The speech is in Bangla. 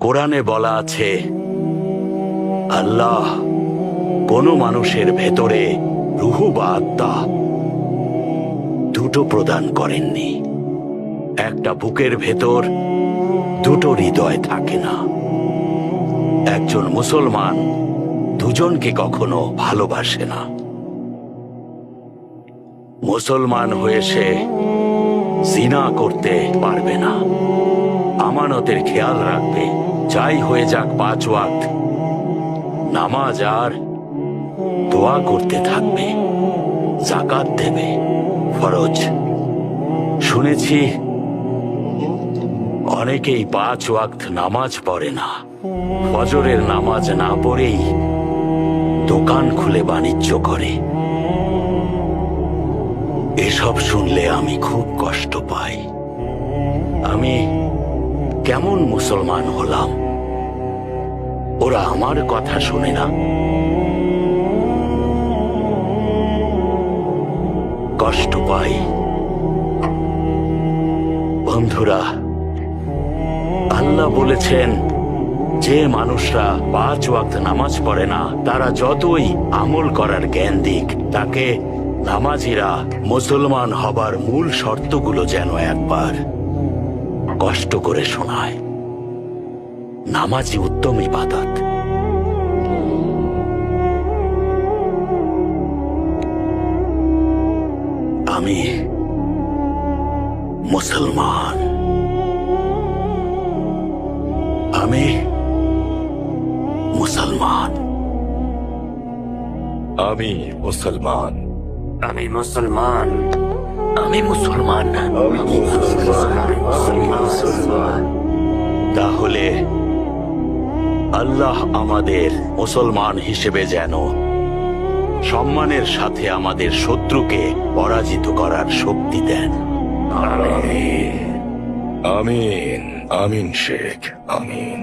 কোরআনে বলা আছে, আল্লাহ কোন মানুষের ভেতরে রূহ বা আত্মা দুটো প্রদান করেননি। একটা বুকের ভেতর দুটো হৃদয় থাকে না। একজন মুসলমান দুজনকে কখনো ভালোবাসে না। মুসলমান হয়ে সে জিনা করতে পারবে না, আমানতের খেয়াল রাখবে, যাই হয়ে যাক 5 ওয়াক্ত নামাজ আর দোয়া করতে থাকবে, যাকাত দেবে, ফরজ। শুনেছি অনেকেই 5 ওয়াক্ত নামাজ পড়ে না, ফজরের নামাজ না পড়েই দোকান খুলে বাণিজ্য করে। এসব শুনলে আমি খুব কষ্ট পাই। আমি কেমন মুসলমান হলাম? ওরা আমার কথা শুনে না। কষ্ট পাই। বন্ধুরা, আল্লাহ বলেছেন, যে মানুষরা 5 ওয়াক্ত নামাজ পড়ে না, তারা যতই আমল করার জ্ঞান দিক, তাকে নামাজিরা মুসলমান হবার মূল শর্তগুলো যেন একবার কষ্ট করে শোনায়। নামাজি উত্তম ইবাদত। আমি মুসলমান। আমি মুসলমান। আমি মুসলমান। আমি মুসলমান। আমি মুসলমান। তাহলে আল্লাহ আমাদের মুসলমান হিসেবে যেন সম্মানের সাথে আমাদের শত্রুকে পরাজিত করার শক্তি দেন। আমিন। আমিন শেখ, আমিন।